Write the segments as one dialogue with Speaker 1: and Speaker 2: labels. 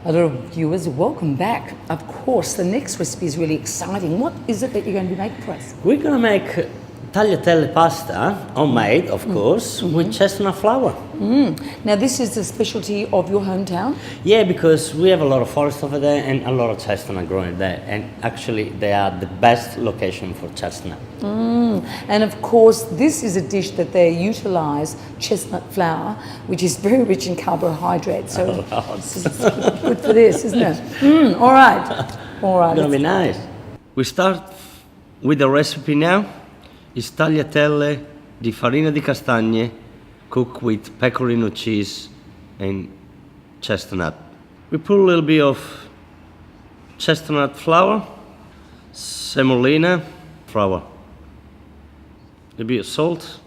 Speaker 1: a lot of viewers, welcome back. Of course, the next recipe is really exciting. What is it that you're going to be making for us?
Speaker 2: We're going to make tagliatelle pasta, homemade of course, with chestnut flour.
Speaker 1: Now, this is the specialty of your hometown?
Speaker 2: Yeah, because we have a lot of forest over there and a lot of chestnut growing there. And actually, they are the best location for chestnut.
Speaker 1: And of course, this is a dish that they utilize chestnut flour, which is very rich in carbohydrates. So this is good for this, isn't it? All right. All right.
Speaker 2: It's going to be nice. We start with the recipe now. It's tagliatelle di farina di castagne cooked with pecorino cheese and chestnut. We put a little bit of chestnut flour, semolina flour, a bit of salt,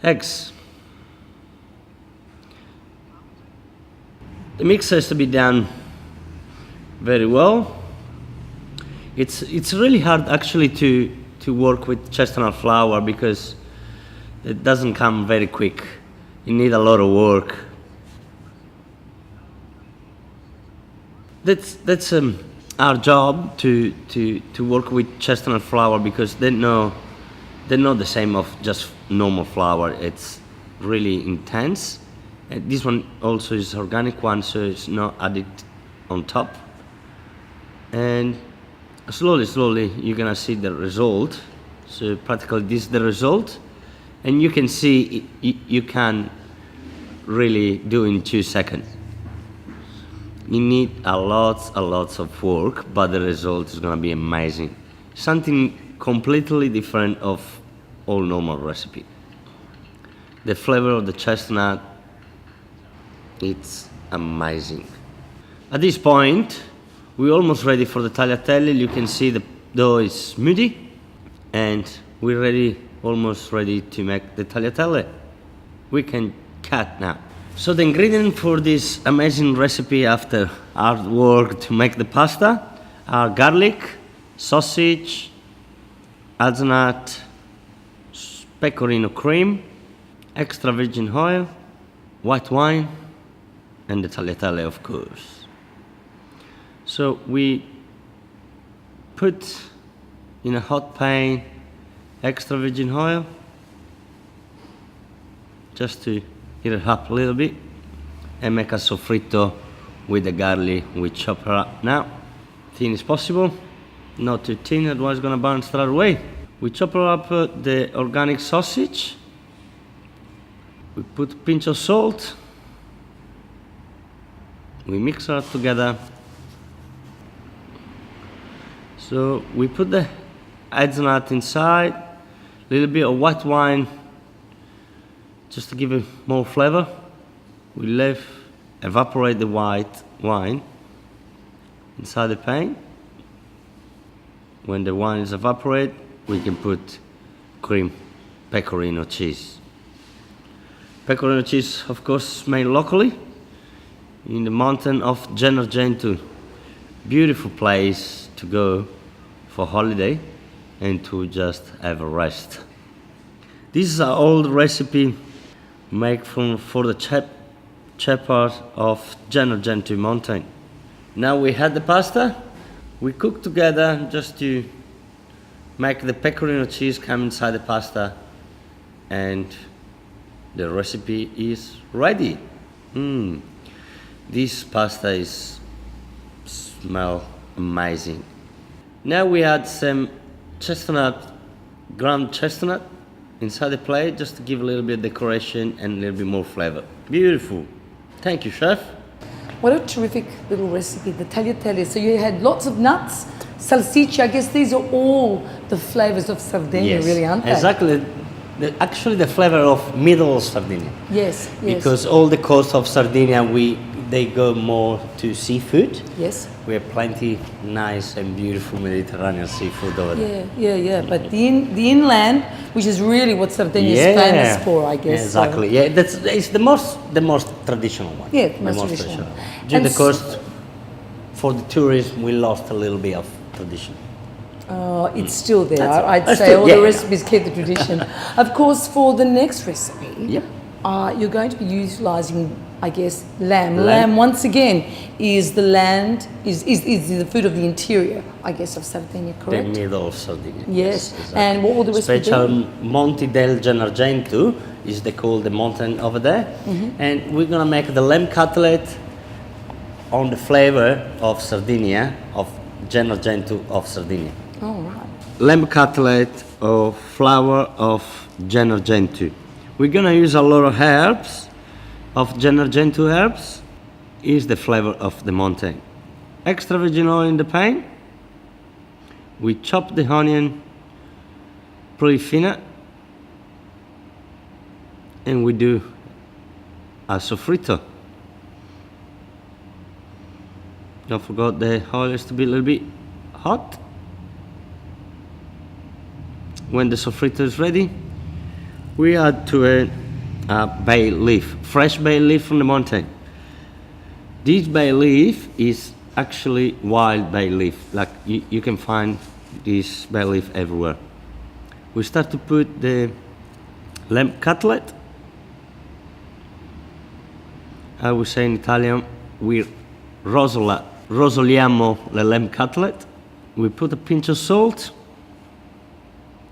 Speaker 2: eggs. The mix has to be done very well. It's really hard actually to work with chestnut flour because it doesn't come very quick. You need a lot of work. That's our job to work with chestnut flour because they're not the same of just normal flour. It's really intense. And this one also is organic one, so it's not added on top. And slowly you're gonna see the result. So practically this is the result, and you can see you can really do in 2 seconds. You need a lot of work, but the result is gonna be amazing. Something completely different of all normal recipe. The flavor of the chestnut, it's amazing. At this point, we're almost ready for the tagliatelle. You can see the dough is smoothie, and we're almost ready to make the tagliatelle. We can cut now. So the ingredient for this amazing recipe after hard work to make the pasta are garlic, sausage, hazelnut, pecorino cream, extra virgin oil, white wine, and the tagliatelle, of course. So we put in a hot pan extra virgin oil just to heat it up a little bit and make a sofrito with the garlic. We chop her up now, thin as possible, not too thin, otherwise it's gonna burn straight away. We chop her up the organic sausage. We put a pinch of salt. We mix her together. So we put the hazelnut inside, a little bit of white wine, just to give it more flavor. We evaporate the white wine inside the pan. When the wine is evaporated, we can put cream, pecorino cheese. Pecorino cheese, of course, made locally in the mountain of Gennargentu. Beautiful place to go for holiday and to just have a rest. This is an old recipe made for the shepherd of Gennargentu mountain. Now we had the pasta, we cook together just to make the pecorino cheese come inside the pasta, and the recipe is ready. This pasta smells amazing. Now we add some ground chestnut inside the plate just to give a little bit of decoration and a little bit more flavor. Beautiful. Thank you, chef.
Speaker 1: What a terrific little recipe, the tagliatelle. So you had lots of nuts, salsiccia. I guess these are all the flavors of Sardinia, really, aren't they?
Speaker 2: Exactly. Actually, the flavor of middle Sardinia.
Speaker 1: Yes.
Speaker 2: Because all the coast of Sardinia, they go more to seafood.
Speaker 1: Yes.
Speaker 2: We have plenty nice and beautiful Mediterranean seafood over there.
Speaker 1: Yeah. But the inland, which is really what Sardinia is famous for, I guess.
Speaker 2: Exactly. So. Yeah, it's the most traditional one.
Speaker 1: Yeah, the most traditional.
Speaker 2: During the coast, for the tourists, we lost a little bit of tradition.
Speaker 1: It's still there. I'd say all the recipes keep the tradition. Of course, for the next recipe, you're going to be utilising, I guess, lamb.
Speaker 2: Lamb.
Speaker 1: Lamb, once again, is the land, is the food of the interior, I guess, of Sardinia,
Speaker 2: The
Speaker 1: correct?
Speaker 2: middle of Sardinia.
Speaker 1: Yes.
Speaker 2: exactly.
Speaker 1: And what will the recipe
Speaker 2: Special
Speaker 1: be?
Speaker 2: Monte del Gennargentu is they call the mountain over there, and we're gonna make the lamb cutlet on the flavor of Sardinia, of Gennargentu of Sardinia.
Speaker 1: Oh, right.
Speaker 2: Lamb cutlet of flour of Gennargentu. We're gonna use a lot of herbs, of Gennargentu herbs, is the flavor of the mountain. Extra virgin oil in the pan. We chop the onion pretty fine, and we do a sofrito. Don't forget the oil is to be a little bit hot. When the sofrito is ready, we add to it a bay leaf, fresh bay leaf from the mountain. This bay leaf is actually wild bay leaf, like you can find this bay leaf everywhere. We start to put the lamb cutlet. I would say in Italian, we rosoliamo the lamb cutlet. We put a pinch of salt,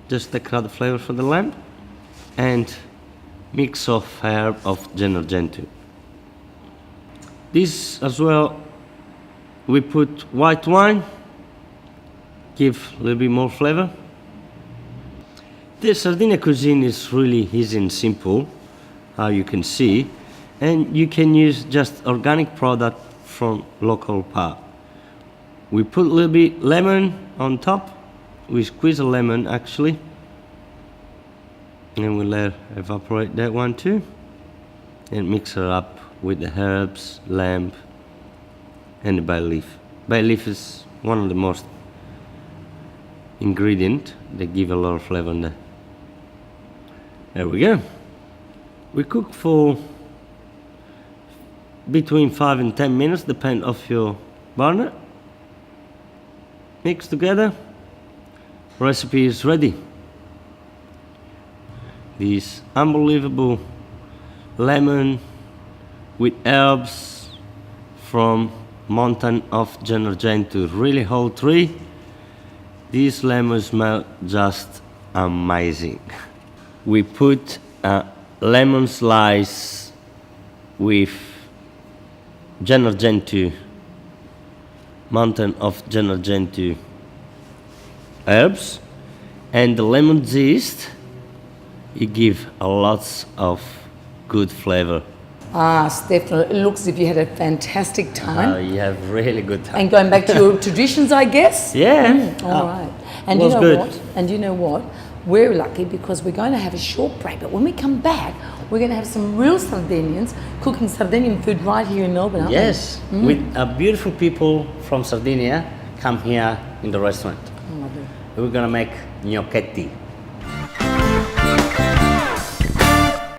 Speaker 2: just take out the flavor for the lamb, and mix of herb of Gennargentu. This as well, we put white wine, give a little bit more flavor. The Sardinia cuisine is really easy and simple, how you can see, and you can use just organic product from local farm. We put a little bit lemon on top. We squeeze a lemon actually, and we let evaporate that one too, and mix it up with the herbs, lamb, and the bay leaf. Bay leaf is one of the most ingredient. They give a lot of flavor in there. There we go. We cook for between 5 and 10 minutes, depend of your burner. Mix together. Recipe is ready. This unbelievable lemon with herbs from mountain of Gennargentu, really whole tree. These lemons smell just amazing. We put a lemon slice with Gennargentu, mountain of Gennargentu herbs, and the lemon zest. It gives a lots of good flavor.
Speaker 1: Ah, Stefano, it looks as if you had a fantastic time.
Speaker 2: You have really good time.
Speaker 1: And going back to your traditions, I guess?
Speaker 2: Yeah.
Speaker 1: All right. And
Speaker 2: was
Speaker 1: you know
Speaker 2: good.
Speaker 1: what? And you know what? We're lucky because we're going to have a short break, but when we come back, we're going to have some real Sardinians cooking Sardinian food right here in Melbourne, aren't
Speaker 2: Yes, with beautiful people from Sardinia come here in the restaurant.
Speaker 1: we? Oh, lovely.
Speaker 2: We're gonna make gnocchetti.